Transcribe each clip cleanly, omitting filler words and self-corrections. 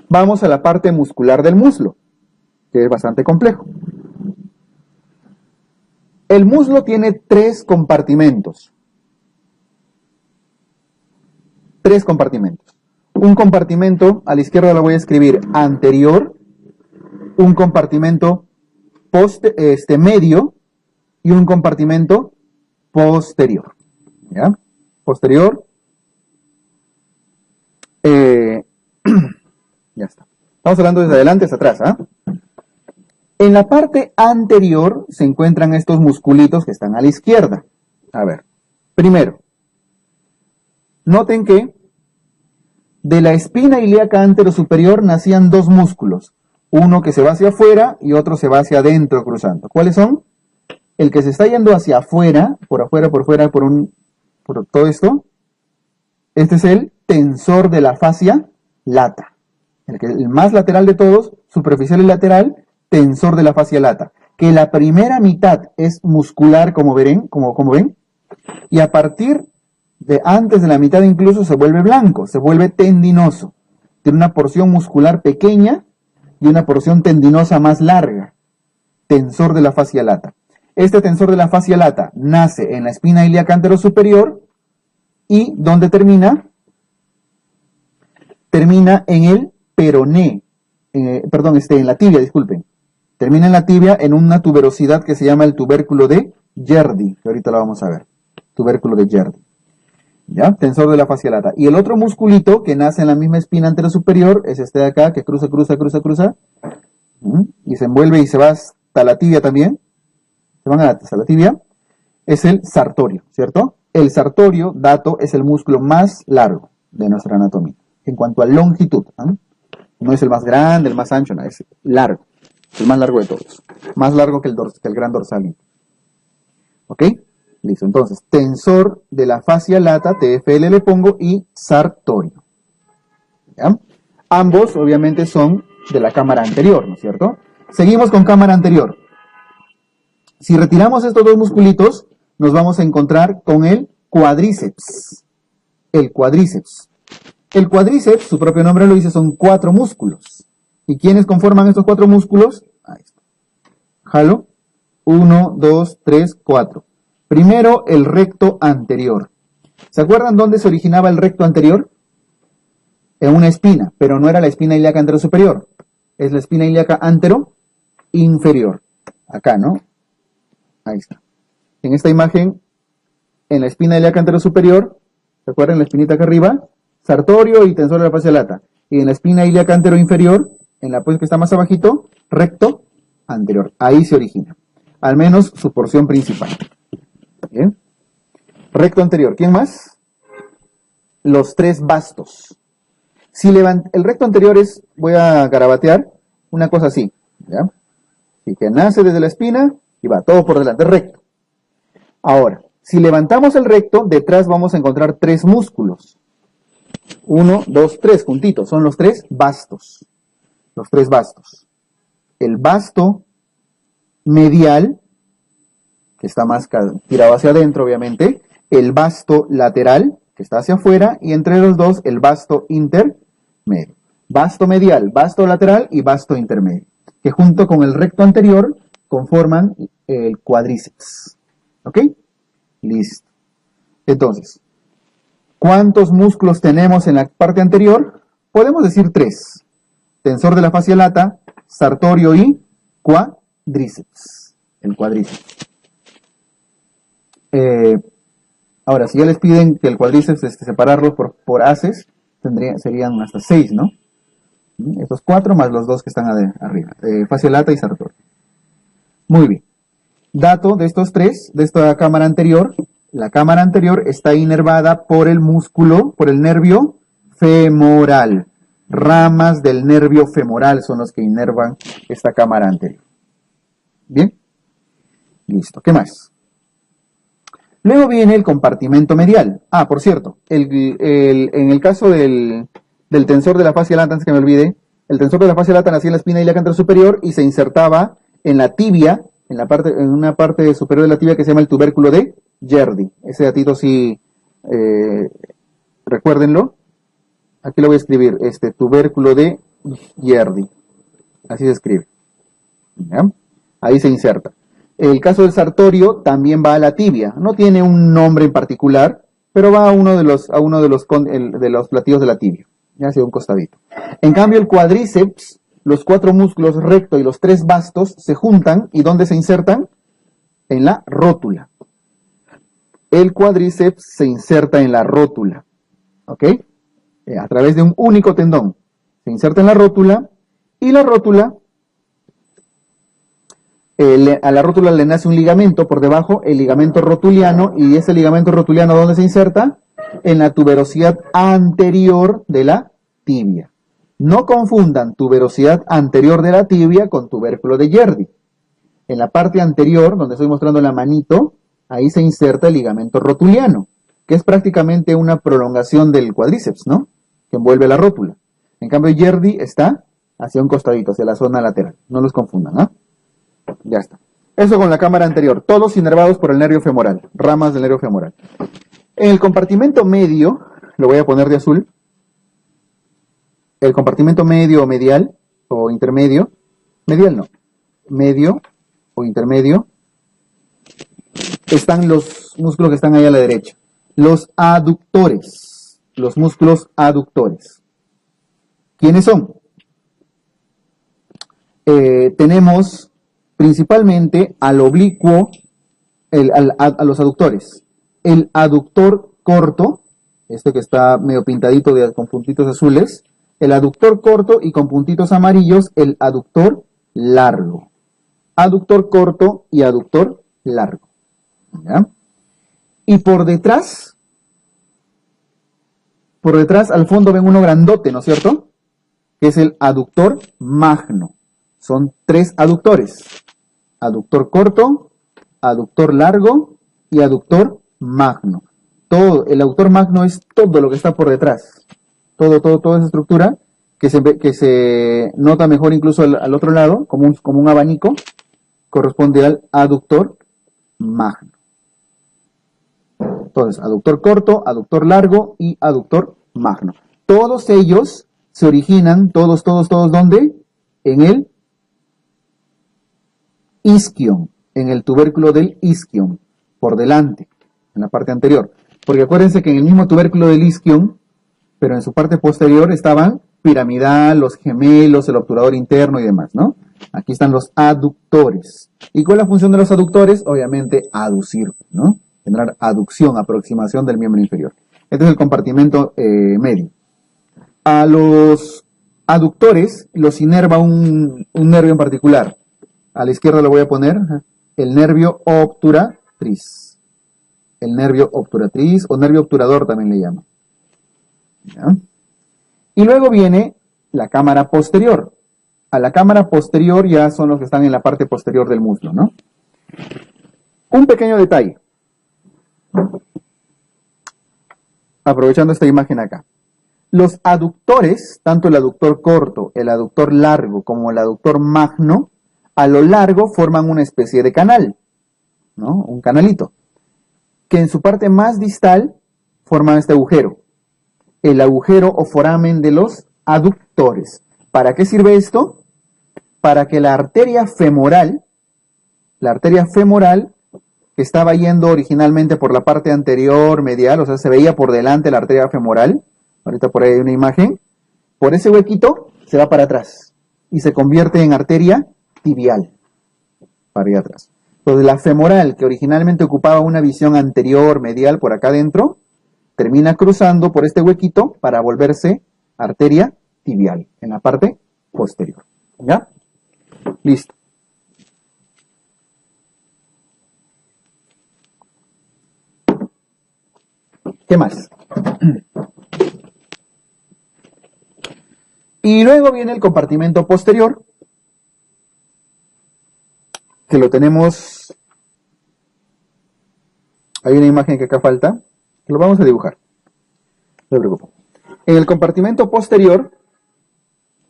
Vamos a la parte muscular del muslo, que es bastante complejo. El muslo tiene tres compartimentos. Un compartimento, a la izquierda lo voy a escribir anterior, un compartimento medio y un compartimento posterior. ¿Ya? Posterior. Ya está. Estamos hablando desde adelante hasta atrás, ¿ah? En la parte anterior se encuentran estos musculitos que están a la izquierda. A ver, primero, noten que de la espina ilíaca anterosuperior nacían dos músculos. Uno que se va hacia afuera y otro se va hacia adentro cruzando. ¿Cuáles son? El que se está yendo hacia afuera, por fuera, por todo esto. Este es el tensor de la fascia lata. El más lateral de todos, superficial y lateral, tensor de la fascia lata. Que la primera mitad es muscular, como ven, y a partir de antes de la mitad incluso se vuelve blanco, se vuelve tendinoso. Tiene una porción muscular pequeña y una porción tendinosa más larga. Tensor de la fascia lata. Este tensor de la fascia lata nace en la espina ilíaca anterosuperior y ¿dónde termina? Termina en el peroné, en la tibia, disculpen. Termina en la tibia en una tuberosidad que se llama el tubérculo de Gerdy, que ahorita lo vamos a ver. Tubérculo de Gerdy. ¿Ya? Tensor de la fascia lata. Y el otro musculito que nace en la misma espina anterosuperior es este de acá, que cruza. Y se envuelve y se va hasta la tibia también. Se van hasta la tibia. Es el sartorio, ¿cierto? El sartorio, dato, es el músculo más largo de nuestra anatomía. En cuanto a longitud, ¿eh? No es el más grande, el más ancho, no, es largo. El más largo de todos. Más largo que el gran dorsal. ¿Ok? Listo. Entonces, tensor de la fascia lata, TFL le pongo, y sartorio. ¿Ya? Ambos, obviamente, son de la cámara anterior, ¿no es cierto? Seguimos con cámara anterior. Si retiramos estos dos musculitos, nos vamos a encontrar con el cuádriceps. El cuádriceps. El cuádriceps, su propio nombre lo dice, son 4 músculos. ¿Y quiénes conforman estos 4 músculos? Ahí está. Jalo. 1, 2, 3, 4. Primero, el recto anterior. ¿Se acuerdan dónde se originaba el recto anterior? En una espina, pero no era la espina ilíaca anterosuperior. Es la espina ilíaca antero-inferior. Acá, ¿no? Ahí está. En esta imagen, en la espina ilíaca anterosuperior, ¿se acuerdan la espinita acá arriba? Sartorio y tensor de la fascia lata. Y en la espina ilíaca anteroinferior, en la pues que está más abajito, recto anterior. Ahí se origina. Al menos su porción principal. Bien. Recto anterior. ¿Quién más? Los 3 bastos. Si el recto anterior es, voy a garabatear, una cosa así. ¿Ya? Así que nace desde la espina y va todo por delante, recto. Ahora, si levantamos el recto, detrás vamos a encontrar 3 músculos. 1, 2, 3 juntitos. Son los 3 bastos. Los 3 bastos. El basto medial, que está más tirado hacia adentro, obviamente. El basto lateral, que está hacia afuera. Y entre los dos, el basto intermedio. Basto medial, basto lateral y basto intermedio. Que junto con el recto anterior conforman el cuádriceps. ¿Ok? Listo. Entonces, ¿cuántos músculos tenemos en la parte anterior? Podemos decir 3. Tensor de la fascia lata, sartorio y cuádriceps. El cuádriceps. Ahora, si ya les piden que el cuádriceps separarlo por haces, serían hasta 6, ¿no? Estos 4 más los 2 que están arriba. Fascia lata y sartorio. Muy bien. Dato de estos 3, de esta cámara anterior. La cámara anterior está inervada por el músculo, por el nervio femoral. Ramas del nervio femoral son los que inervan esta cámara anterior. Bien. Listo. ¿Qué más? Luego viene el compartimento medial. Ah, por cierto, en el caso del tensor de la fascia lata, antes que me olvide, el tensor de la fascia lata nacía en la espina ilíaca anterosuperior y se insertaba en la tibia, en una parte superior de la tibia que se llama el tubérculo de Gerdy. Ese datito sí, recuérdenlo. Aquí lo voy a escribir, tubérculo de Yerdi. Así se escribe. ¿Ya? Ahí se inserta. El caso del sartorio también va a la tibia. No tiene un nombre en particular, pero va a uno de los platillos de la tibia. Ya sea un costadito. En cambio, el cuádriceps, los 4 músculos recto y los 3 bastos se juntan. ¿Y dónde se insertan? En la rótula. El cuádriceps se inserta en la rótula. ¿Ok? A través de un único tendón. Se inserta en la rótula. Y la rótula, a la rótula le nace un ligamento por debajo, el ligamento rotuliano. ¿Y ese ligamento rotuliano dónde se inserta? En la tuberosidad anterior de la tibia. No confundan tuberosidad anterior de la tibia con tubérculo de Yerdi. En la parte anterior, donde estoy mostrando la manito, ahí se inserta el ligamento rotuliano, que es prácticamente una prolongación del cuádriceps, ¿no? Que envuelve la rótula. En cambio, Yerdi está hacia un costadito, hacia la zona lateral. No los confundan, ¿no? Ya está. Eso con la cámara anterior, todos inervados por el nervio femoral, ramas del nervio femoral. En el compartimento medio, lo voy a poner de azul, el compartimento medio o medial, o intermedio, medial no, medio o intermedio, están los músculos que están ahí a la derecha, los aductores, los músculos aductores. ¿Quiénes son? Tenemos principalmente al oblicuo, a los aductores. El aductor corto, este que está medio pintadito con puntitos azules, el aductor corto y con puntitos amarillos, el aductor largo. Aductor corto y aductor largo. ¿Ya? Y por detrás al fondo ven uno grandote, ¿no es cierto? Que es el aductor magno. Son 3 aductores. Aductor corto, aductor largo y aductor magno. El aductor magno es todo lo que está por detrás. Toda esa estructura que se nota mejor incluso al otro lado, como un abanico, corresponde al aductor magno. Entonces, aductor corto, aductor largo y aductor magno. Todos ellos se originan, todos, ¿dónde? En el isquion, en el tubérculo del isquion, por delante, en la parte anterior. Porque acuérdense que en el mismo tubérculo del isquion, pero en su parte posterior estaban piramidal, los gemelos, el obturador interno y demás, ¿no? Aquí están los aductores. ¿Y cuál es la función de los aductores? Obviamente, aducir, ¿no? Generar aducción, aproximación del miembro inferior. Este es el compartimento medio. A los aductores los inerva un nervio en particular. A la izquierda lo voy a poner el nervio obturatriz. El nervio obturatriz o nervio obturador también le llaman. ¿Ya? Y luego viene la cámara posterior. A la cámara posterior ya son los que están en la parte posterior del muslo, ¿no? Un pequeño detalle. Aprovechando esta imagen acá. Los aductores, tanto el aductor corto, el aductor largo como el aductor magno, a lo largo forman una especie de canal, ¿no? Un canalito, que en su parte más distal forman este agujero, el agujero o foramen de los aductores. ¿Para qué sirve esto? Para que la arteria femoral que estaba yendo originalmente por la parte anterior medial, o sea, se veía por delante la arteria femoral, ahorita por ahí hay una imagen, por ese huequito se va para atrás y se convierte en arteria tibial, para allá atrás. Entonces la femoral, que originalmente ocupaba una visión anterior medial por acá adentro, termina cruzando por este huequito para volverse arteria tibial en la parte posterior. ¿Ya? Listo. ¿Qué más? Y luego viene el compartimento posterior, que lo tenemos. Hay una imagen que acá falta, que lo vamos a dibujar. No me preocupo. En el compartimento posterior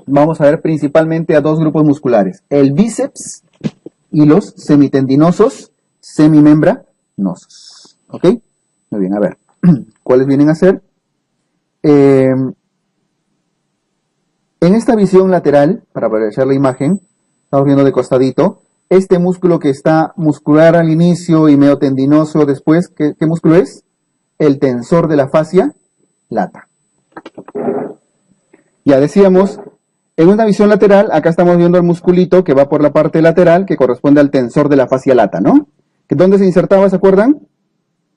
vamos a ver principalmente a 2 grupos musculares, el bíceps y los semitendinosos semimembranosos. ¿Ok? Muy bien, a ver. ¿Cuáles vienen a ser? En esta visión lateral, para aprovechar la imagen, estamos viendo de costadito, este músculo que está muscular al inicio y medio tendinoso después, ¿qué músculo es? El tensor de la fascia lata. Ya decíamos, en una visión lateral, acá estamos viendo el musculito que va por la parte lateral, que corresponde al tensor de la fascia lata, ¿no? ¿Dónde se insertaba, se acuerdan?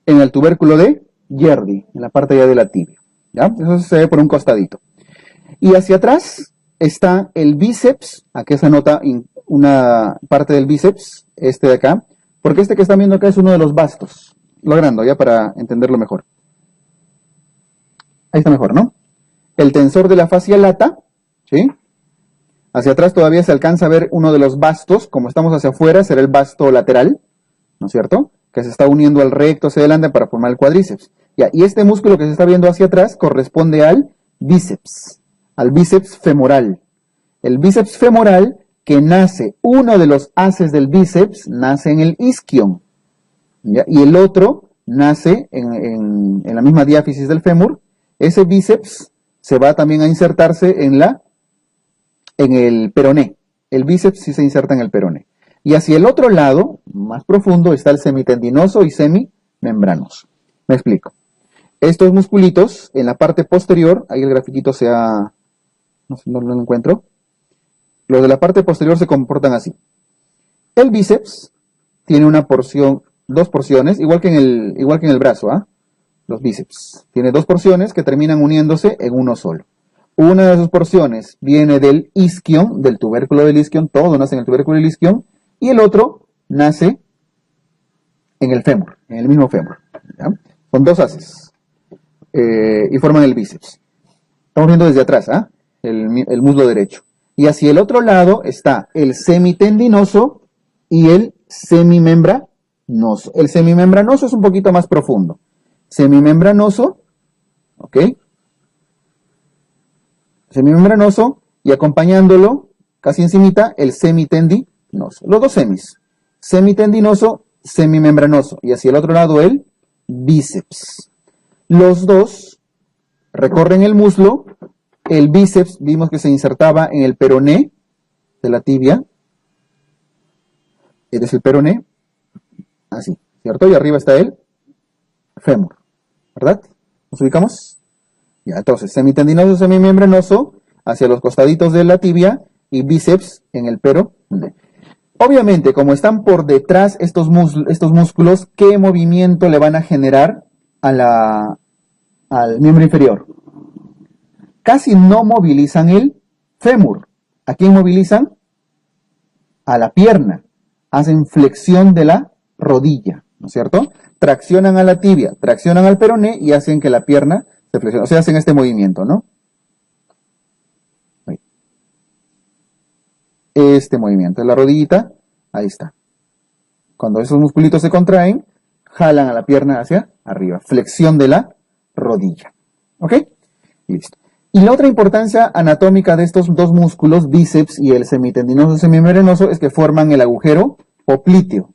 En el tubérculo de Gerdy, en la parte ya de la tibia. ¿Ya? Eso se ve por un costadito. Y hacia atrás está el bíceps, aquí se nota una parte del bíceps, este de acá, porque este que están viendo acá es uno de los bastos. Lo agrando ya para entenderlo mejor. Ahí está mejor, ¿no? El tensor de la fascia lata, ¿sí? Hacia atrás todavía se alcanza a ver uno de los bastos, como estamos hacia afuera, será el basto lateral, ¿no es cierto? Que se está uniendo al recto hacia adelante para formar el cuádriceps. Ya, y este músculo que se está viendo hacia atrás corresponde al bíceps femoral. El bíceps femoral que nace, uno de los haces del bíceps nace en el isquion, ¿ya? Y el otro nace en la misma diáfisis del fémur. Ese bíceps se va también a insertarse en el peroné. El bíceps sí se inserta en el peroné. Y hacia el otro lado, más profundo, está el semitendinoso y semimembranoso. Me explico. Estos musculitos en la parte posterior, ahí el grafiquito no sé, no lo encuentro. Los de la parte posterior se comportan así. El bíceps tiene una porción, dos porciones, igual que en el brazo, ¿ah? Los bíceps. Tiene dos porciones que terminan uniéndose en uno solo. Una de sus porciones viene del isquion, del tubérculo del isquion, todo nace en el tubérculo del isquion, y el otro nace en el fémur, en el mismo fémur. ¿Ya? Son dos haces y forman el bíceps. Estamos viendo desde atrás, ¿ah? El muslo derecho. Y hacia el otro lado está el semitendinoso y el semimembranoso. El semimembranoso es un poquito más profundo. Semimembranoso, ¿ok? Semimembranoso y acompañándolo, casi encimita, el semitendinoso. Los dos semis. Semitendinoso, semimembranoso. Y hacia el otro lado el bíceps. Los dos recorren el muslo. El bíceps vimos que se insertaba en el peroné de la tibia. Este es el peroné. Así, ¿cierto? Y arriba está el fémur. ¿Verdad? ¿Nos ubicamos? Ya, entonces, semitendinoso, semimembranoso hacia los costaditos de la tibia y bíceps en el peroné. Obviamente, como están por detrás estos músculos, ¿qué movimiento le van a generar al miembro inferior? Casi no movilizan el fémur. ¿A quién movilizan? A la pierna. Hacen flexión de la rodilla, ¿no es cierto? Traccionan a la tibia, traccionan al peroné y hacen que la pierna se flexione. O sea, hacen este movimiento, ¿no? Ahí. Este movimiento de la rodillita, ahí está. Cuando esos musculitos se contraen, jalan a la pierna hacia arriba. Flexión de la rodilla. ¿Ok? Y listo. Y la otra importancia anatómica de estos dos músculos, bíceps y el semitendinoso semimembranoso, es que forman el agujero popliteo.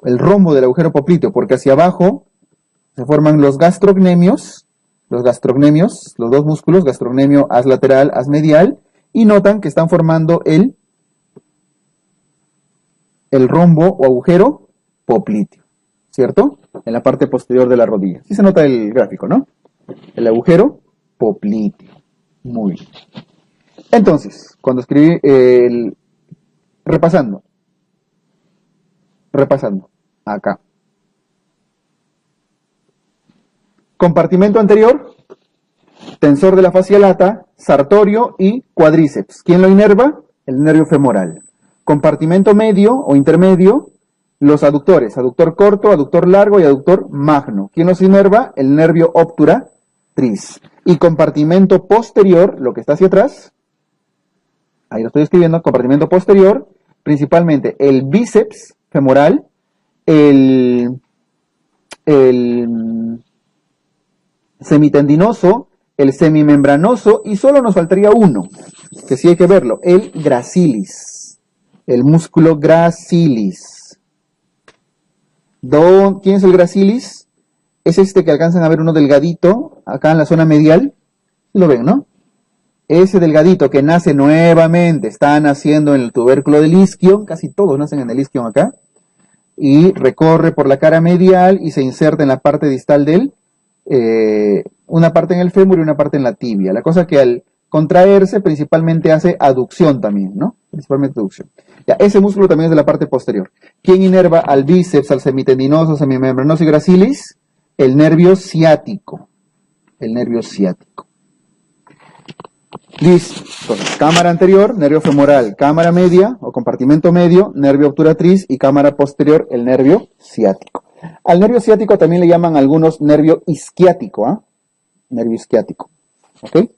El rombo del agujero popliteo, porque hacia abajo se forman los gastrocnemios, los dos músculos, gastrocnemio as lateral, as medial, y notan que están formando el rombo o agujero popliteo, ¿cierto? En la parte posterior de la rodilla. Sí se nota el gráfico, ¿no? El agujero popliteo. Muy bien. Entonces, cuando escribí repasando, acá. Compartimento anterior, tensor de la fascia lata, sartorio y cuádriceps. ¿Quién lo inerva? El nervio femoral. Compartimento medio o intermedio, los aductores, aductor corto, aductor largo y aductor magno. ¿Quién los inerva? El nervio obturatriz. Y compartimento posterior, lo que está hacia atrás, ahí lo estoy escribiendo, compartimento posterior, principalmente el bíceps femoral, el semitendinoso, el semimembranoso, y solo nos faltaría uno, que sí hay que verlo, el gracilis, el músculo gracilis. ¿Quién es el gracilis? Es este que alcanzan a ver uno delgadito, acá en la zona medial. Lo ven, ¿no? ese delgadito que nace nuevamente, está naciendo en el tubérculo del isquion, casi todos nacen en el isquion acá, y recorre por la cara medial y se inserta en la parte distal del, una parte en el fémur y una parte en la tibia. La cosa que al contraerse principalmente hace aducción también, ¿no? Principalmente aducción. Ya, ese músculo también es de la parte posterior. ¿Quién inerva al bíceps, al semitendinoso, semimembranoso y gracilis? El nervio ciático. El nervio ciático. Listo. Entonces, cámara anterior, nervio femoral, cámara media o compartimento medio, nervio obturatriz y cámara posterior, el nervio ciático. Al nervio ciático también le llaman algunos nervio isquiático, ¿ah? Nervio isquiático. ¿Ok?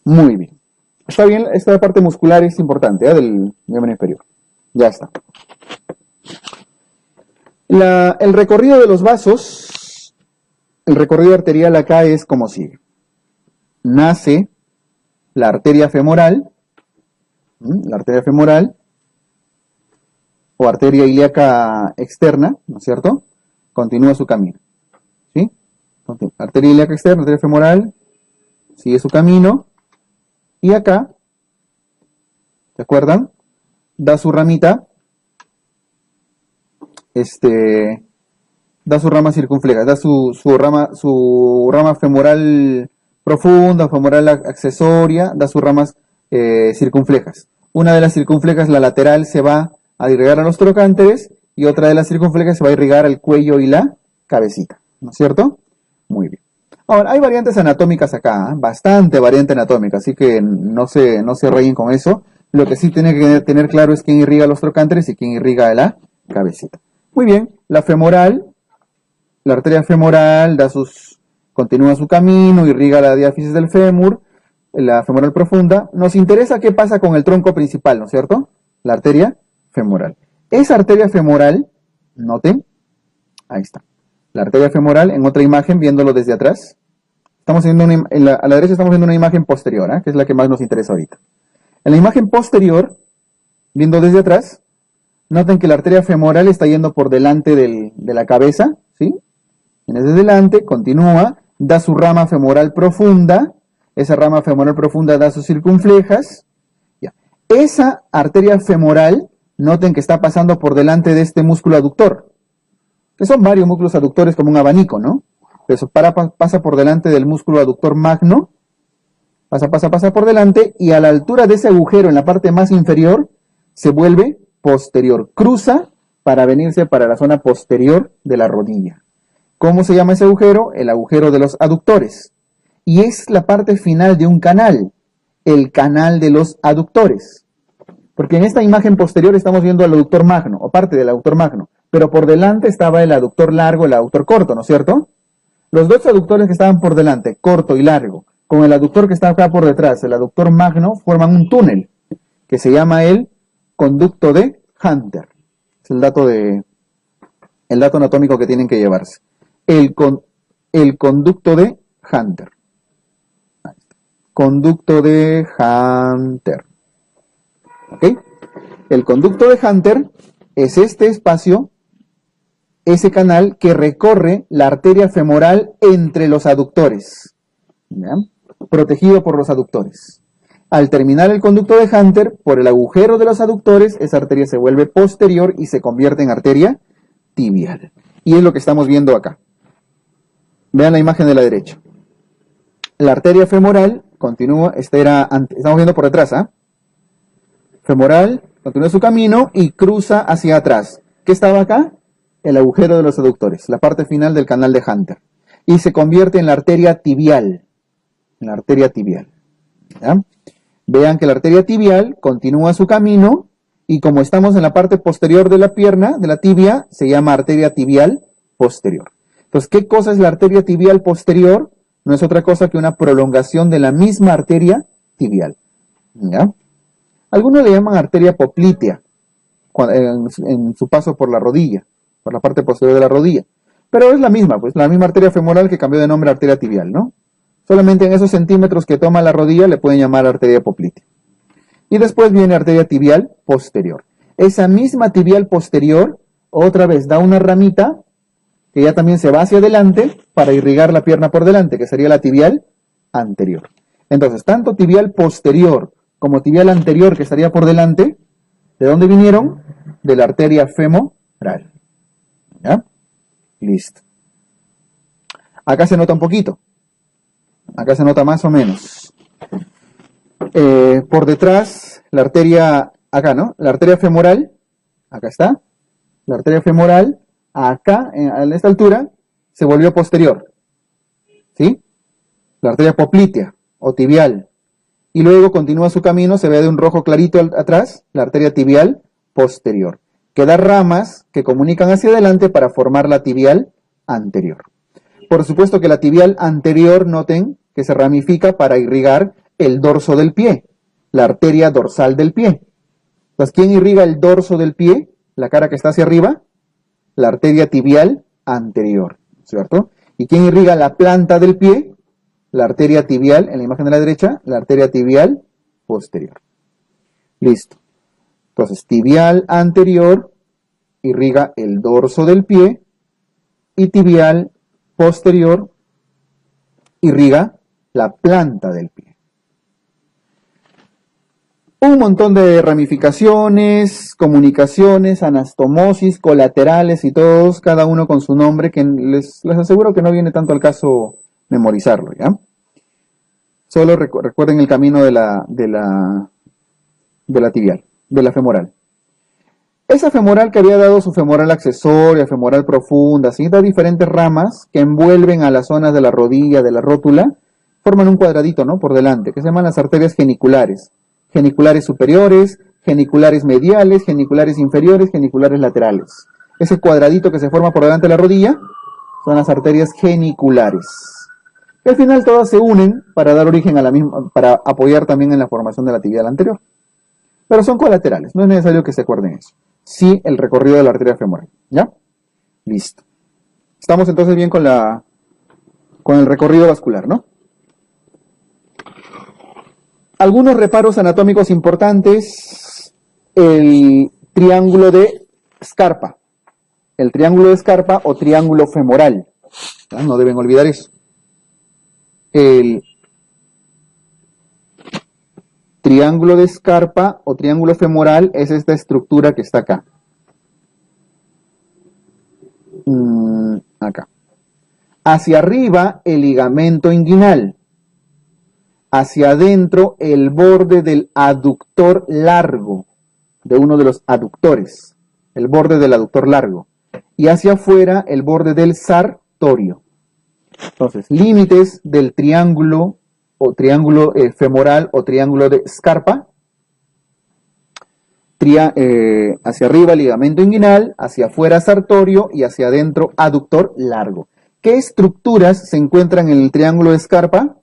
Muy bien. Está bien, esta parte muscular es importante, ¿eh? Del miembro inferior. Ya está. El recorrido de los vasos, el recorrido arterial acá es como sigue. Nace la arteria femoral o arteria ilíaca externa, ¿no es cierto? Continúa su camino, ¿sí? Arteria ilíaca externa, arteria femoral, sigue su camino, y acá, ¿se acuerdan? Da su ramita, da su rama circunfleja, da su rama femoral profunda, femoral accesoria, da sus ramas circunflejas. Una de las circunflejas, la lateral, se va a irrigar a los trocánteres y otra de las circunflejas se va a irrigar al cuello y la cabecita, ¿no es cierto? Muy bien. Ahora, hay variantes anatómicas acá, ¿eh? Bastante variante anatómica, así que no se rellen con eso. Lo que sí tiene que tener claro es quién irriga los trocánteres y quién irriga la cabecita. Muy bien, la femoral, la arteria femoral continúa su camino, irriga la diáfisis del fémur, la femoral profunda. Nos interesa qué pasa con el tronco principal, ¿no es cierto? La arteria femoral. Esa arteria femoral, noten, ahí está. La arteria femoral, en otra imagen, viéndolo desde atrás. Estamos viendo a la derecha estamos viendo una imagen posterior, ¿eh? Que es la que más nos interesa ahorita. En la imagen posterior, viendo desde atrás, noten que la arteria femoral está yendo por delante de la cabeza, ¿sí? Viene desde delante, continúa, da su rama femoral profunda, esa rama femoral profunda da sus circunflejas. Ya. Esa arteria femoral, noten que está pasando por delante de este músculo aductor, que son varios músculos aductores como un abanico, ¿no? Eso pasa por delante del músculo aductor magno, pasa por delante, y a la altura de ese agujero en la parte más inferior, se vuelve posterior, cruza para venirse para la zona posterior de la rodilla. ¿Cómo se llama ese agujero? El agujero de los aductores. Y es la parte final de un canal, el canal de los aductores. Porque en esta imagen posterior estamos viendo al aductor magno, o parte del aductor magno, pero por delante estaba el aductor largo, el aductor corto, ¿no es cierto? Los dos aductores que estaban por delante, corto y largo, con el aductor que está acá por detrás, el aductor magno, forman un túnel, que se llama el conducto de Hunter. Es el dato anatómico que tienen que llevarse. El conducto de Hunter. Conducto de Hunter. ¿Ok? El conducto de Hunter es este espacio, ese canal que recorre la arteria femoral entre los aductores, ¿ya? Protegido por los aductores. Al terminar el conducto de Hunter, por el agujero de los aductores, esa arteria se vuelve posterior y se convierte en arteria tibial. Y es lo que estamos viendo acá. Vean la imagen de la derecha. La arteria femoral continúa, estamos viendo por detrás, ¿ah? Femoral, continúa su camino y cruza hacia atrás. ¿Qué estaba acá? El agujero de los aductores, la parte final del canal de Hunter. Y se convierte en la arteria tibial. En la arteria tibial. ¿Ya? Vean que la arteria tibial continúa su camino y como estamos en la parte posterior de la pierna, de la tibia, se llama arteria tibial posterior. Entonces, ¿qué cosa es la arteria tibial posterior? No es otra cosa que una prolongación de la misma arteria tibial. ¿Ya? Algunos le llaman arteria poplitea en su paso por la rodilla, por la parte posterior de la rodilla. Pero es la misma, pues la misma arteria femoral que cambió de nombre a arteria tibial, ¿no? Solamente en esos centímetros que toma la rodilla le pueden llamar arteria poplitea. Y después viene arteria tibial posterior. Esa misma tibial posterior, otra vez da una ramita que ya también se va hacia adelante para irrigar la pierna por delante, que sería la tibial anterior. Entonces, tanto tibial posterior como tibial anterior, que estaría por delante, ¿de dónde vinieron? De la arteria femoral. ¿Ya? Listo. Acá se nota un poquito. Acá se nota más o menos. Por detrás, la arteria, acá, ¿no? La arteria femoral, acá está. La arteria femoral, acá, a esta altura, se volvió posterior. ¿Sí? La arteria poplitea o tibial. Y luego continúa su camino, se ve de un rojo clarito atrás, la arteria tibial posterior, que da ramas que comunican hacia adelante para formar la tibial anterior. Por supuesto que la tibial anterior, noten que se ramifica para irrigar el dorso del pie, la arteria dorsal del pie. Entonces, ¿quién irriga el dorso del pie? La cara que está hacia arriba, la arteria tibial anterior, ¿cierto? ¿Y quién irriga la planta del pie? La arteria tibial, en la imagen de la derecha, la arteria tibial posterior. Listo. Entonces, tibial anterior irriga el dorso del pie y tibial posterior irriga la planta del pie. Un montón de ramificaciones, comunicaciones, anastomosis, colaterales y todos, cada uno con su nombre, que les aseguro que no viene tanto al caso memorizarlo, ¿ya? Solo recuerden el camino de la tibial, de la femoral. Esa femoral que había dado su femoral accesoria, femoral profunda, ¿sí? Da diferentes ramas que envuelven a las zonas de la rodilla, de la rótula, forman un cuadradito, ¿no? Por delante, que se llaman las arterias geniculares. Geniculares superiores, geniculares mediales, geniculares inferiores, geniculares laterales. Ese cuadradito que se forma por delante de la rodilla son las arterias geniculares. Y al final todas se unen para dar origen a la misma, para apoyar también en la formación de la tibial anterior. Pero son colaterales, no es necesario que se acuerden eso. Sí el recorrido de la arteria femoral, ¿ya? Listo. Estamos entonces bien con el recorrido vascular, ¿no? Algunos reparos anatómicos importantes, el triángulo de Scarpa. El triángulo de Scarpa o triángulo femoral. ¿Ya? No deben olvidar eso. El triángulo de Scarpa o triángulo femoral es esta estructura que está acá. Acá. Hacia arriba, el ligamento inguinal. Hacia adentro, el borde del aductor largo, de uno de los aductores, el borde del aductor largo. Y hacia afuera, el borde del sartorio. Entonces, límites del triángulo o triángulo femoral o triángulo de Scarpa. Hacia arriba, ligamento inguinal, hacia afuera, sartorio y hacia adentro, aductor largo. ¿Qué estructuras se encuentran en el triángulo de Scarpa?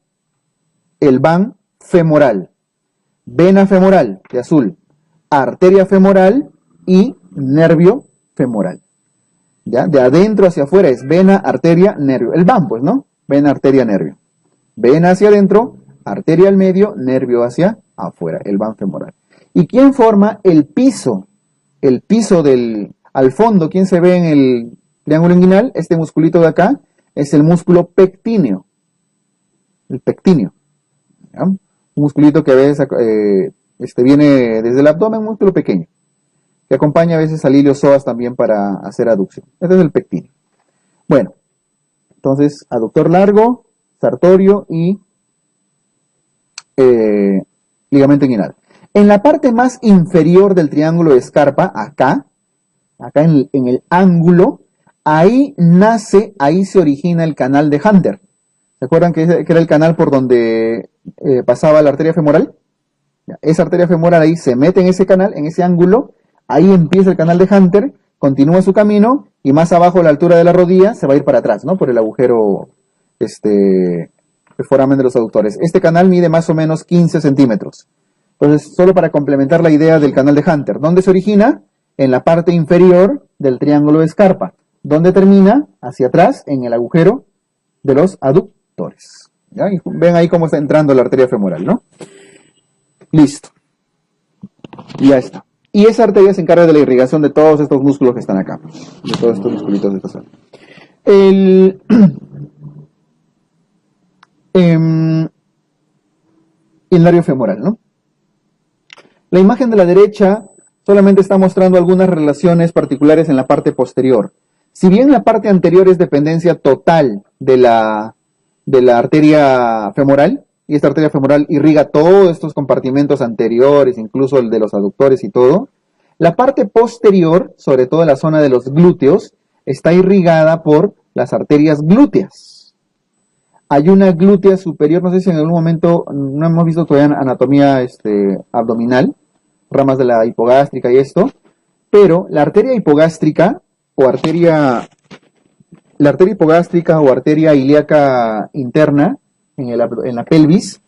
El van femoral, vena femoral, de azul, arteria femoral y nervio femoral. ¿Ya? De adentro hacia afuera es vena, arteria, nervio. El van, pues, ¿no? Vena, arteria, nervio. Vena hacia adentro, arteria al medio, nervio hacia afuera, el van femoral. ¿Y quién forma el piso? El piso al fondo, ¿quién se ve en el triángulo inguinal? Este musculito de acá es el músculo pectíneo. El pectíneo. ¿Ya? Un musculito que a veces viene desde el abdomen, un músculo pequeño, que acompaña a veces al ilio psoas también para hacer aducción. Este es el pectíneo. Bueno, entonces, aductor largo, sartorio y ligamento inguinal. En la parte más inferior del triángulo de Scarpa, acá en el ángulo, ahí se origina el canal de Hunter. ¿Se acuerdan que era el canal por donde pasaba la arteria femoral? Esa arteria femoral ahí se mete en ese canal, en ese ángulo, ahí empieza el canal de Hunter, continúa su camino y más abajo a la altura de la rodilla se va a ir para atrás, ¿no? Por el agujero, el foramen de los aductores. Este canal mide más o menos 15 centímetros. Entonces, solo para complementar la idea del canal de Hunter, ¿dónde se origina? En la parte inferior del triángulo de Scarpa. ¿Dónde termina? Hacia atrás, en el agujero de los aductores. ¿Ya? Y ven ahí cómo está entrando la arteria femoral, ¿no? Listo. Ya está. Y esa arteria se encarga de la irrigación de todos estos músculos que están acá. De todos estos musculitos de esta zona. y el nervio femoral, ¿no? La imagen de la derecha solamente está mostrando algunas relaciones particulares en la parte posterior. Si bien la parte anterior es dependencia total de la arteria femoral, y esta arteria femoral irriga todos estos compartimentos anteriores, incluso el de los aductores y todo, la parte posterior, sobre todo la zona de los glúteos, está irrigada por las arterias glúteas. Hay una glútea superior, no sé si en algún momento, no hemos visto todavía anatomía abdominal, ramas de la hipogástrica y esto, pero la arteria hipogástrica o arteria ilíaca interna en la pelvis,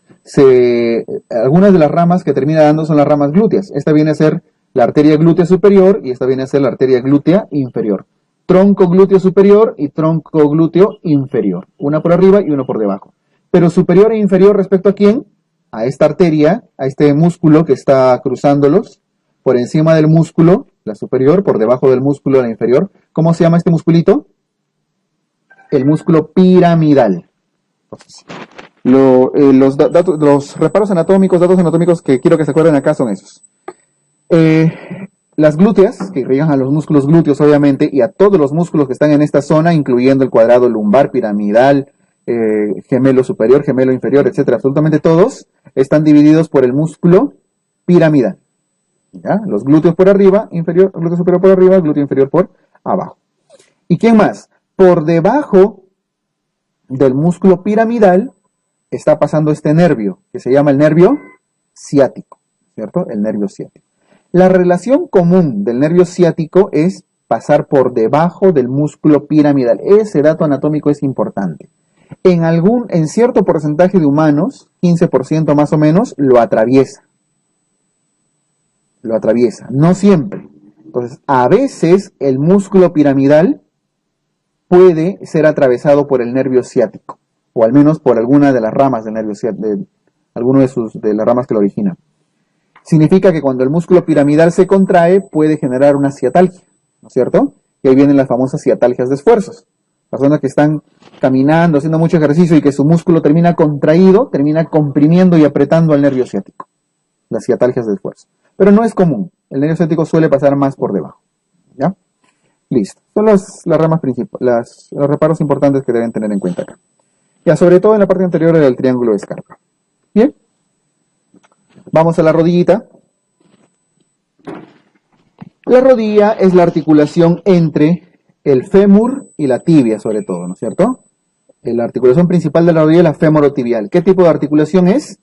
algunas de las ramas que termina dando son las ramas glúteas. Esta viene a ser la arteria glútea superior y esta viene a ser la arteria glútea inferior. Tronco glúteo superior y tronco glúteo inferior. Una por arriba y una por debajo. Pero superior e inferior respecto a quién? A esta arteria, a este músculo que está cruzándolos, por encima del músculo, la superior, por debajo del músculo, la inferior. ¿Cómo se llama este musculito? El músculo piramidal. Entonces, los reparos anatómicos, datos anatómicos que quiero que se acuerden acá son esos. Las glúteas, que irrigan a los músculos glúteos obviamente, y a todos los músculos que están en esta zona, incluyendo el cuadrado lumbar, piramidal, gemelo superior, gemelo inferior, etcétera, absolutamente todos, están divididos por el músculo piramidal. ¿Ya? Los glúteos por arriba, glúteo superior por arriba, glúteo inferior por abajo. ¿Y quién más? Por debajo del músculo piramidal está pasando este nervio, que se llama el nervio ciático, ¿cierto? El nervio ciático. La relación común del nervio ciático es pasar por debajo del músculo piramidal. Ese dato anatómico es importante. En cierto porcentaje de humanos, 15% más o menos, lo atraviesa. No siempre. Entonces, a veces el músculo piramidal puede ser atravesado por el nervio ciático, o al menos por alguna de las ramas del nervio ciático, alguna de las ramas que lo originan. Significa que cuando el músculo piramidal se contrae, puede generar una ciatalgia, ¿no es cierto? Y ahí vienen las famosas ciatalgias de esfuerzos. Personas que están caminando, haciendo mucho ejercicio y que su músculo termina contraído, termina comprimiendo y apretando al nervio ciático. Las ciatalgias de esfuerzo. Pero no es común. El nervio ciático suele pasar más por debajo. ¿Ya? Listo. Son las ramas principales, los reparos importantes que deben tener en cuenta acá. Ya, sobre todo en la parte anterior del triángulo de Scarpa. Bien. Vamos a la rodillita. La rodilla es la articulación entre el fémur y la tibia, sobre todo, ¿no es cierto? La articulación principal de la rodilla es la femorotibial. ¿Qué tipo de articulación es?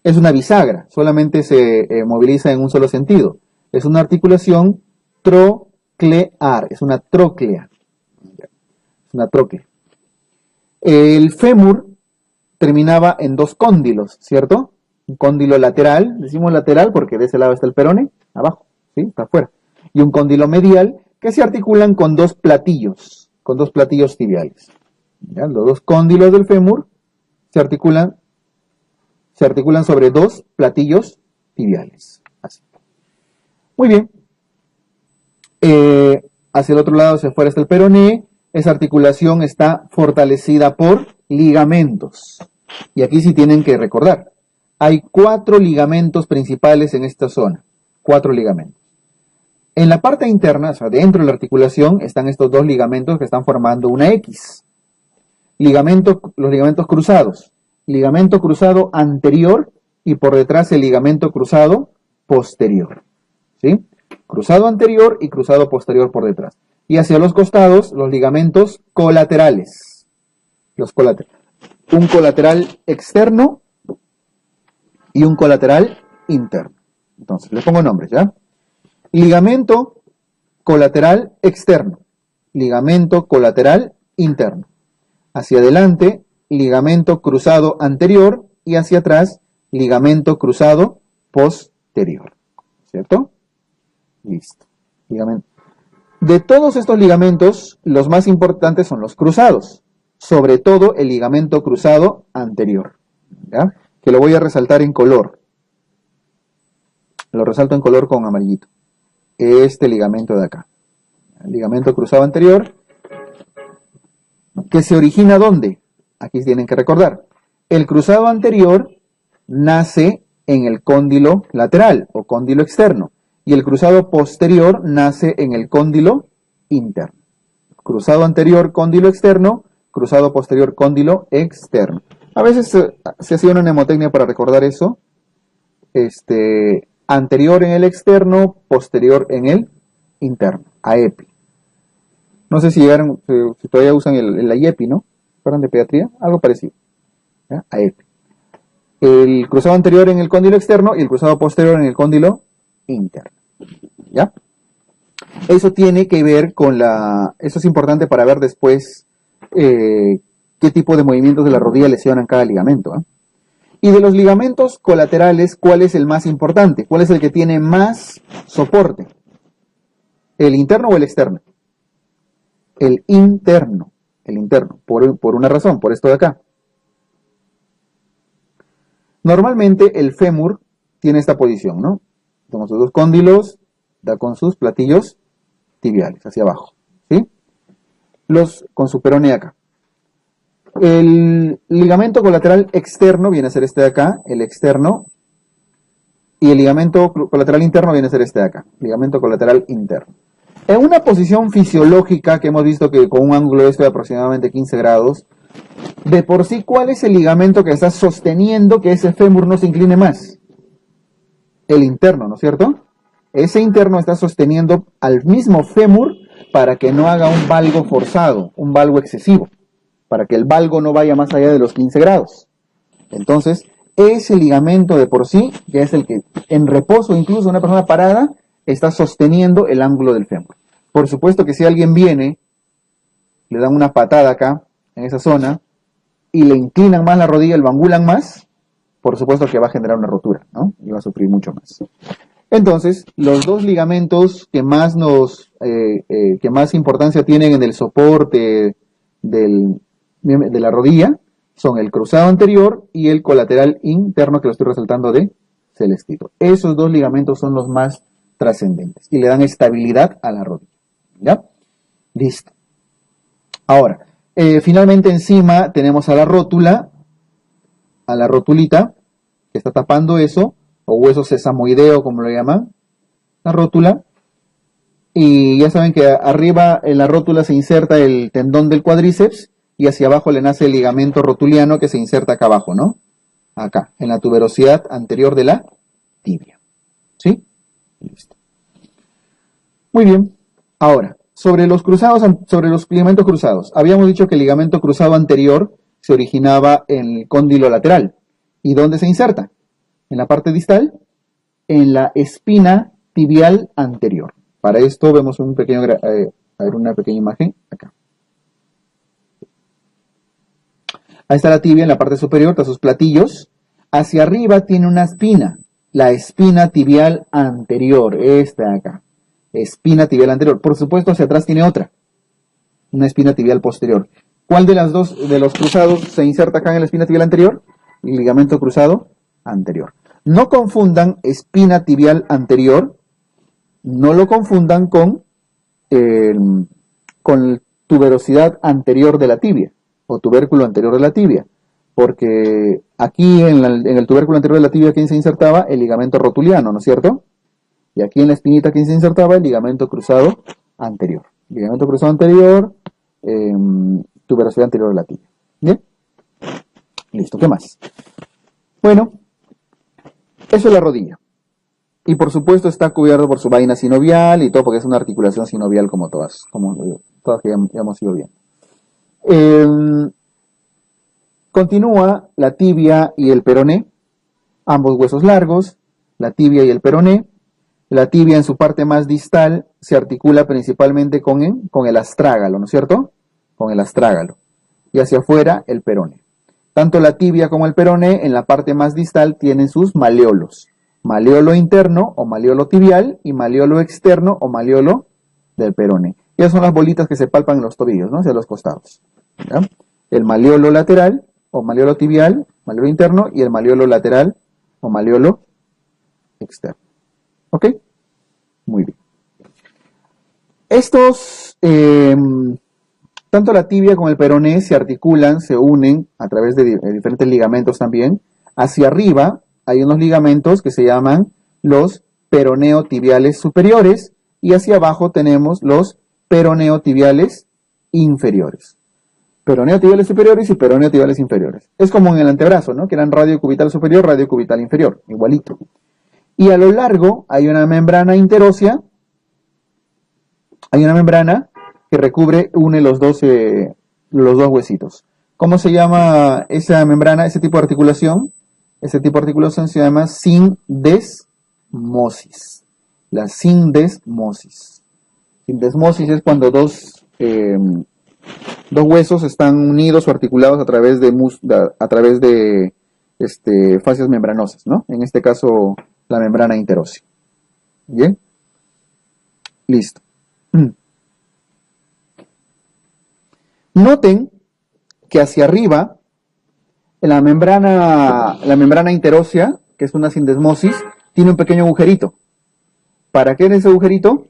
Es una bisagra, solamente se moviliza en un solo sentido. Es una articulación troclear, es una tróclea. Es una tróclea. El fémur terminaba en dos cóndilos, ¿cierto? Un cóndilo lateral, decimos lateral porque de ese lado está el perone, abajo, ¿sí? Está afuera. Y un cóndilo medial que se articulan con dos platillos tibiales. ¿Ya? Los dos cóndilos del fémur se articulan sobre dos platillos tibiales. Así. Muy bien. Hacia el otro lado, hacia afuera está el peroné. Esa articulación está fortalecida por ligamentos. Y aquí sí tienen que recordar. Hay 4 ligamentos principales en esta zona. 4 ligamentos. En la parte interna, o sea, dentro de la articulación, están estos dos ligamentos que están formando una X. Los ligamentos cruzados. Ligamento cruzado anterior y por detrás el ligamento cruzado posterior. ¿Sí? Cruzado anterior y cruzado posterior por detrás. Y hacia los costados, los ligamentos colaterales. Los colaterales. Un colateral externo y un colateral interno. Entonces, les pongo nombres, ¿ya? Ligamento colateral externo. Ligamento colateral interno. Hacia adelante, ligamento cruzado anterior y hacia atrás, ligamento cruzado posterior. ¿Cierto? Listo. Ligamento. De todos estos ligamentos, los más importantes son los cruzados. Sobre todo el ligamento cruzado anterior. ¿Ya? Que lo voy a resaltar en color. Lo resalto en color con amarillito. Este ligamento de acá. El ligamento cruzado anterior. ¿Que se origina dónde? Aquí tienen que recordar. El cruzado anterior nace en el cóndilo lateral o cóndilo externo y el cruzado posterior nace en el cóndilo interno. Cruzado anterior, cóndilo externo, cruzado posterior, cóndilo externo. A veces se hacía una mnemotecnia para recordar eso. Anterior en el externo, posterior en el interno, AEPI. No sé si llegaron, si todavía usan el AIEPI, ¿no? ¿Recuerdan de pediatría? Algo parecido. ¿Ya? AEPI. El cruzado anterior en el cóndilo externo y el cruzado posterior en el cóndilo interno. ¿Ya? Eso tiene que ver con eso es importante para ver después qué tipo de movimientos de la rodilla lesionan cada ligamento. Y de los ligamentos colaterales, ¿cuál es el más importante? ¿Cuál es el que tiene más soporte? ¿El interno o el externo? El interno, por una razón, por esto de acá. Normalmente el fémur tiene esta posición, ¿no? Toma sus dos cóndilos, da con sus platillos tibiales, hacia abajo, ¿sí? Con su peroné acá. El ligamento colateral externo viene a ser este de acá, el externo, y el ligamento colateral interno viene a ser este de acá, ligamento colateral interno. En una posición fisiológica que hemos visto que con un ángulo de aproximadamente 15 grados, de por sí, ¿cuál es el ligamento que está sosteniendo que ese fémur no se incline más? El interno, ¿no es cierto? Ese interno está sosteniendo al mismo fémur para que no haga un valgo forzado, un valgo excesivo, para que el valgo no vaya más allá de los 15 grados. Entonces, ese ligamento de por sí, que es el que en reposo, incluso una persona parada, está sosteniendo el ángulo del fémur. Por supuesto que si alguien viene, le dan una patada acá, en esa zona, y le inclinan más la rodilla, lo angulan más, por supuesto que va a generar una rotura, ¿no? Y va a sufrir mucho más. Entonces, los dos ligamentos que más que más importancia tienen en el soporte de la rodilla son el cruzado anterior y el colateral interno, que lo estoy resaltando de celestito. Esos dos ligamentos son los más trascendentes y le dan estabilidad a la rodilla. ¿Ya? Listo. Ahora, finalmente encima tenemos a la rótula, a la rotulita, que está tapando eso, o hueso sesamoideo, como lo llaman, la rótula. Y ya saben que arriba en la rótula se inserta el tendón del cuádriceps y hacia abajo le nace el ligamento rotuliano que se inserta acá abajo, ¿no? Acá, en la tuberosidad anterior de la tibia. ¿Sí? Listo. Muy bien. Ahora, sobre los ligamentos cruzados. Habíamos dicho que el ligamento cruzado anterior se originaba en el cóndilo lateral. ¿Y dónde se inserta? En la parte distal, en la espina tibial anterior. Para esto vemos una pequeña imagen acá. Ahí está la tibia en la parte superior, está sus platillos. Hacia arriba tiene una espina, la espina tibial anterior, esta de acá. Espina tibial anterior. Por supuesto, hacia atrás tiene otra, una espina tibial posterior. ¿Cuál de los cruzados se inserta acá en la espina tibial anterior? El ligamento cruzado anterior. No confundan espina tibial anterior, no lo confundan con tuberosidad anterior de la tibia o tubérculo anterior de la tibia, porque aquí en el tubérculo anterior de la tibia, ¿quién se insertaba? El ligamento rotuliano, ¿no es cierto? Y aquí en la espinita, ¿quién se insertaba? El ligamento cruzado anterior. Ligamento cruzado anterior, tuberosidad anterior de la tibia. ¿Bien? Listo, ¿qué más? Bueno, eso es la rodilla. Y por supuesto está cubierto por su vaina sinovial y todo, porque es una articulación sinovial como todas que ya hemos ido viendo. Continúa la tibia y el peroné, ambos huesos largos, la tibia y el peroné. La tibia en su parte más distal se articula principalmente con el astrágalo, ¿no es cierto? Con el astrágalo. Y hacia afuera el peroné. Tanto la tibia como el peroné en la parte más distal tienen sus maleolos. Maleolo interno o maleolo tibial y maleolo externo o maleolo del peroné. Esas son las bolitas que se palpan en los tobillos, ¿no? Hacia los costados. ¿Ya? El maleolo lateral o maleolo tibial, maleolo interno, y el maleolo lateral o maleolo externo. ¿Ok? Muy bien. Estos, tanto la tibia como el peroné se articulan, se unen a través de diferentes ligamentos también, Hacia arriba hay unos ligamentos que se llaman los peroneotibiales superiores y hacia abajo tenemos los peroneotibiales inferiores. Peroneotibiales superiores y peroneotibiales inferiores. Es como en el antebrazo, ¿no? Que eran radiocubital superior, radiocubital inferior, igualito. Y a lo largo hay una membrana interósea, hay una membrana que recubre, une los dos huesitos. ¿Cómo se llama esa membrana, ese tipo de articulación? Ese tipo de articulación se llama sindesmosis. La sindesmosis. Sindesmosis es cuando dos huesos están unidos o articulados a través de fascias membranosas, ¿no? En este caso, la membrana interósea. ¿Bien? Listo. Noten que hacia arriba, la membrana interósea, que es una sindesmosis, tiene un pequeño agujerito. ¿Para qué es ese agujerito?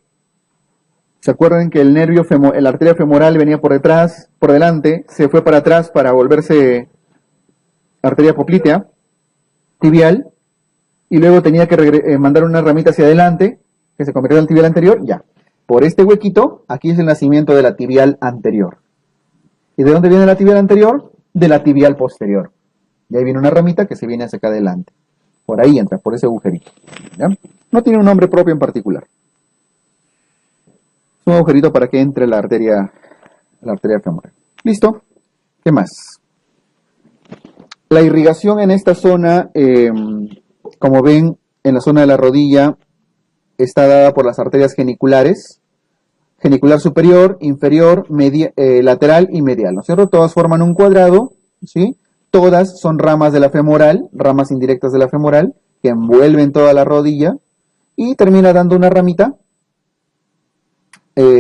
¿Se acuerdan que la arteria femoral venía por detrás, por delante, se fue para atrás para volverse arteria poplitea, tibial, y luego tenía que mandar una ramita hacia adelante, que se convirtió en el tibial anterior? Ya. Por este huequito, aquí es el nacimiento de la tibial anterior. ¿Y de dónde viene la tibial anterior? De la tibial posterior. Y ahí viene una ramita que se viene hacia acá adelante. Por ahí entra, por ese agujerito. ¿Ya? No tiene un nombre propio en particular. Es un agujerito para que entre la arteria femoral. ¿Listo? ¿Qué más? La irrigación en esta zona, como ven, en la zona de la rodilla, está dada por las arterias geniculares. Genicular superior, inferior, lateral y medial, ¿no es cierto? Todas forman un cuadrado, ¿sí? Todas son ramas de la femoral, ramas indirectas de la femoral, que envuelven toda la rodilla y termina dando una ramita.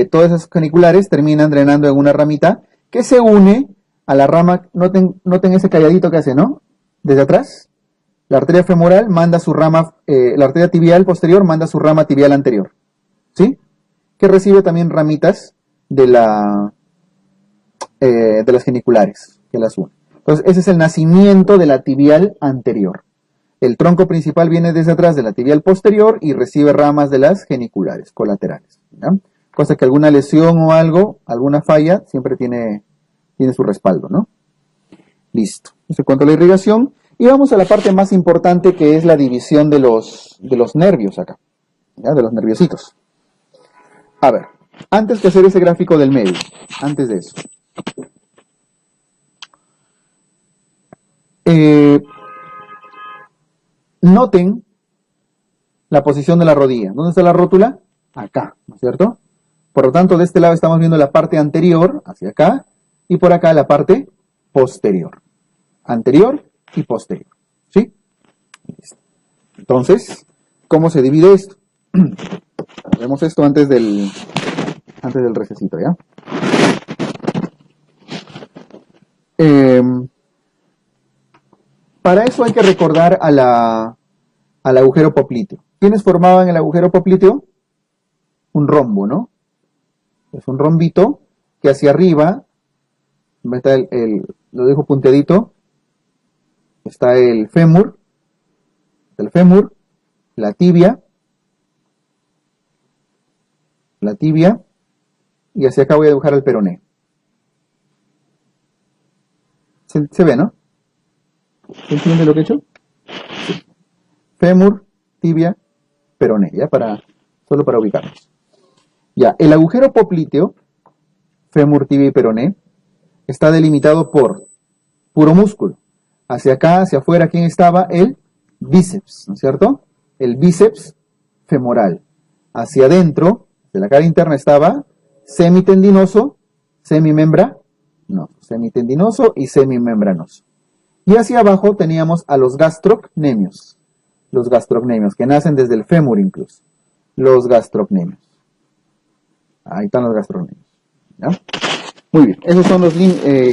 Todas esas geniculares terminan drenando en una ramita que se une a la rama. Noten ese calladito que hace, ¿no? Desde atrás, la arteria femoral manda su rama, la arteria tibial posterior manda su rama tibial anterior, ¿sí? Que recibe también ramitas de las geniculares, que las une. Entonces, ese es el nacimiento de la tibial anterior. El tronco principal viene desde atrás de la tibial posterior y recibe ramas de las geniculares, colaterales, ¿ya? Cosa que alguna lesión o algo, alguna falla, siempre tiene su respaldo, ¿no? Listo. Eso en cuanto a la irrigación. Y vamos a la parte más importante, que es la división de los nervios acá, ¿ya? De los nerviositos. A ver, antes que hacer ese gráfico del medio, antes de eso. Noten la posición de la rodilla. ¿Dónde está la rótula? Acá, ¿no es cierto? Por lo tanto, de este lado estamos viendo la parte anterior, hacia acá, y por acá la parte posterior. Anterior y posterior, ¿sí? Entonces, ¿cómo se divide esto? Vemos esto antes del recesito, ¿ya? Para eso hay que recordar al agujero popliteo. ¿Quiénes formaban el agujero popliteo? Un rombo, ¿no? Es un rombito que hacia arriba, está lo dejo punteadito, está el fémur, la tibia, y hacia acá voy a dibujar el peroné. ¿Se ve, no? ¿Se entiende lo que he hecho? Sí. Fémur, tibia, peroné, ¿ya? Solo para ubicarnos. Ya, el agujero popliteo, fémur, tibia y peroné, está delimitado por puro músculo. Hacia acá, hacia afuera, ¿quién estaba? El bíceps, ¿no es cierto? El bíceps femoral. Hacia adentro, de la cara interna, estaba semitendinoso, semitendinoso y semimembranoso. Y hacia abajo teníamos a los gastrocnemios. Los gastrocnemios, que nacen desde el fémur incluso. Los gastrocnemios. Ahí están los gastrocnemios, ¿ya? Muy bien, esos son los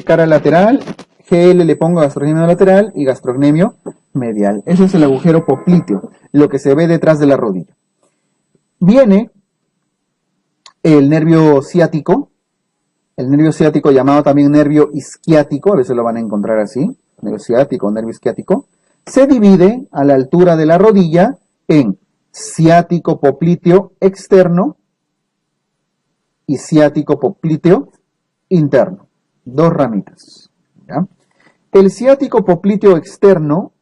cara lateral, GL le pongo gastrocnemio lateral y gastrocnemio medial. Ese es el agujero popliteo, lo que se ve detrás de la rodilla. Viene el nervio ciático llamado también nervio isquiático, a veces lo van a encontrar así, nervio ciático o nervio isquiático, Se divide a la altura de la rodilla en ciático popliteo externo y ciático popliteo interno. Dos ramitas. ¿Ya? El ciático popliteo externo,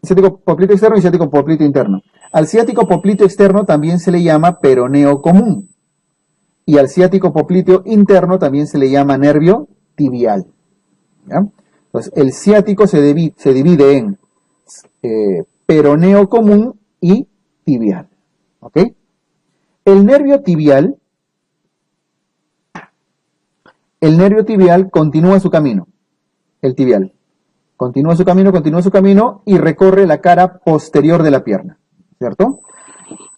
ciático popliteo externo y ciático popliteo interno. Al ciático popliteo externo también se le llama peroneo común. Y al ciático popliteo interno también se le llama nervio tibial. ¿Ya? Entonces, el ciático se divide en peroneo común y tibial. ¿Ok? El nervio tibial continúa su camino. El tibial. Continúa su camino y recorre la cara posterior de la pierna. ¿Cierto?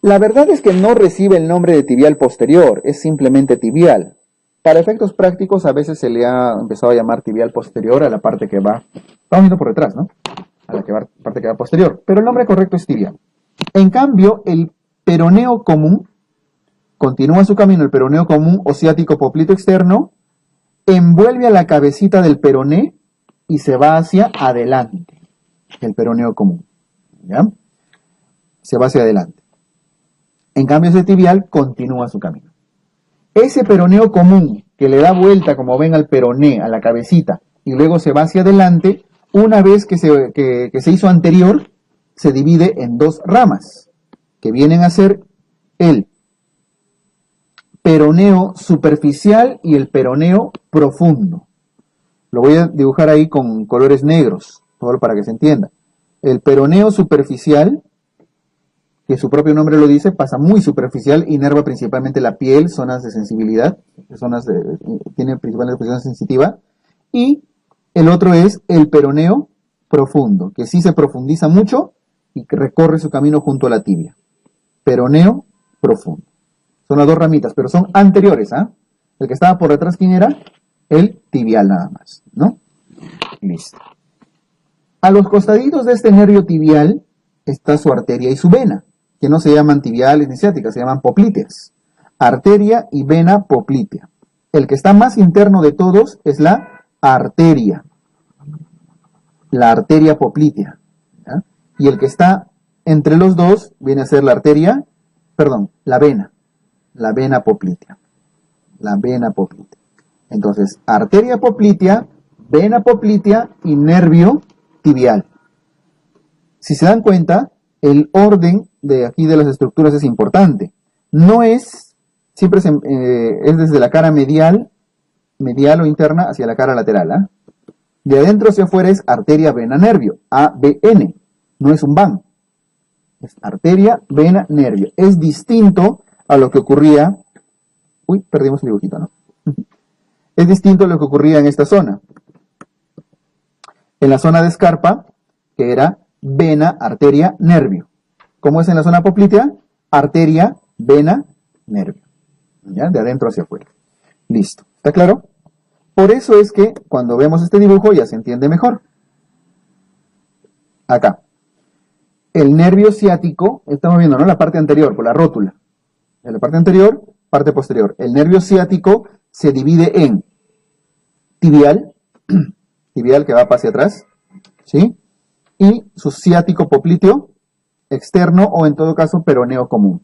La verdad es que no recibe el nombre de tibial posterior, es simplemente tibial. Para efectos prácticos a veces se le ha empezado a llamar tibial posterior a la parte que va, estamos viendo por detrás, ¿no? A la parte que va posterior, pero el nombre correcto es tibial. En cambio, el peroneo común, continúa su camino el peroneo común o ciático popliteo externo, envuelve a la cabecita del peroné y se va hacia adelante, el peroneo común, ¿ya? Se va hacia adelante. En cambio, ese tibial continúa su camino. Ese peroneo común que le da vuelta, como ven, al peroné, a la cabecita, y luego se va hacia adelante, una vez que se hizo anterior, se divide en dos ramas, que vienen a ser el peroneo superficial y el peroneo profundo. Lo voy a dibujar ahí con colores negros, todo para que se entienda. El peroneo superficial, que su propio nombre lo dice, pasa muy superficial, inerva principalmente la piel, zonas de sensibilidad, tiene principalmente posición sensitiva, y el otro es el peroneo profundo, que sí se profundiza mucho y que recorre su camino junto a la tibia. Peroneo profundo. Son las dos ramitas, pero son anteriores, ¿ah? El que estaba por detrás, ¿quién era? El tibial nada más, ¿no? Listo. A los costaditos de este nervio tibial está su arteria y su vena, que no se llaman tibiales ni ciáticas, se llaman poplíteas. Arteria y vena poplítea. El que está más interno de todos es la arteria poplítea. ¿Ya? Y el que está entre los dos viene a ser la vena poplítea. La vena poplítea. Entonces, arteria poplítea, vena poplítea y nervio tibial. Si se dan cuenta, el orden de aquí de las estructuras es importante. No es, siempre es desde la cara medial o interna hacia la cara lateral. ¿Ah? De adentro hacia afuera es arteria, vena, nervio. AVN. No es un van. Es arteria, vena, nervio. Es distinto a lo que ocurría. Uy, perdimos el dibujito, ¿no? Es distinto a lo que ocurría en esta zona. En la zona de escarpa, que era vena, arteria, nervio. ¿Cómo es en la zona poplítea? Arteria, vena, nervio. ¿Ya? De adentro hacia afuera. Listo. ¿Está claro? Por eso es que cuando vemos este dibujo ya se entiende mejor. Acá. El nervio ciático, estamos viendo, ¿no? La parte anterior, por la rótula. En la parte anterior, parte posterior. El nervio ciático se divide en tibial, tibial que va hacia atrás, ¿sí? Y su ciático popliteo externo o en todo caso peroneo común.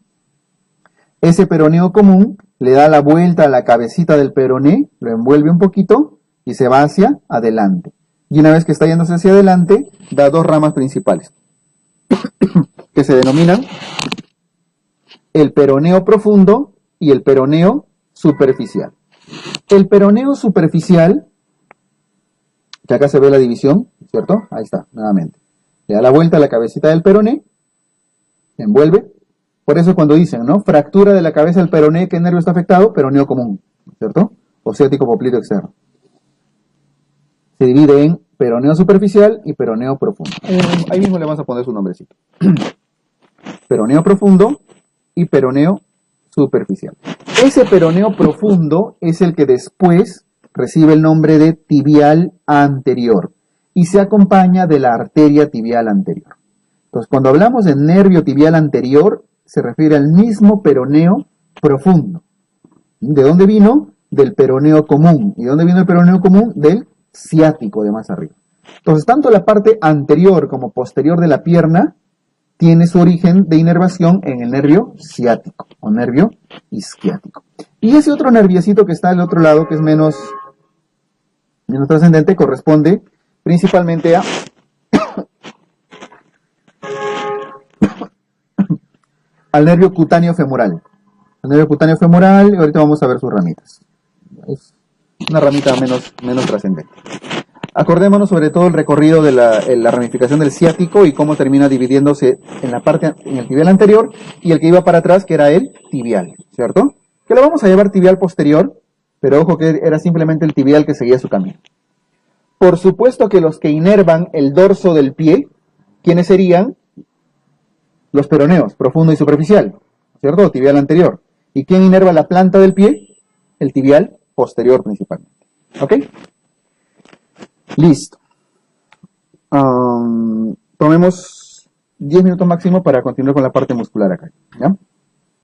Ese peroneo común le da la vuelta a la cabecita del peroné, lo envuelve un poquito y se va hacia adelante. Y una vez que está yéndose hacia adelante, da dos ramas principales, que se denominan el peroneo profundo y el peroneo superficial. El peroneo superficial, que acá se ve la división, ¿cierto? Ahí está, nuevamente. Le da la vuelta a la cabecita del peroné, envuelve. Por eso cuando dicen, ¿no? Fractura de la cabeza del peroné, ¿qué nervio está afectado? Peroneo común, ¿cierto? O ciático popliteo externo. Se divide en peroneo superficial y peroneo profundo. Ahí mismo le vamos a poner su nombrecito. Peroneo profundo y peroneo superficial. Ese peroneo profundo es el que después recibe el nombre de tibial anterior y se acompaña de la arteria tibial anterior. Entonces, cuando hablamos de nervio tibial anterior, se refiere al mismo peroneo profundo. ¿De dónde vino? Del peroneo común. ¿Y de dónde vino el peroneo común? Del ciático de más arriba. Entonces, tanto la parte anterior como posterior de la pierna tiene su origen de inervación en el nervio ciático o nervio isquiático. Y ese otro nerviecito que está al otro lado, que es menos trascendente, corresponde principalmente al nervio cutáneo femoral. El nervio cutáneo femoral, y ahorita vamos a ver sus ramitas. Es una ramita menos trascendente. Acordémonos sobre todo el recorrido de la ramificación del ciático y cómo termina dividiéndose en el tibial anterior y el que iba para atrás, que era el tibial, ¿cierto? Que lo vamos a llevar tibial posterior, pero ojo que era simplemente el tibial que seguía su camino. Por supuesto que los que inervan el dorso del pie, ¿quiénes serían? Los peroneos, profundo y superficial, ¿cierto? Tibial anterior. ¿Y quién inerva la planta del pie? El tibial posterior principalmente. ¿Ok? Listo. Tomemos 10 minutos máximo para continuar con la parte muscular acá, ¿ya?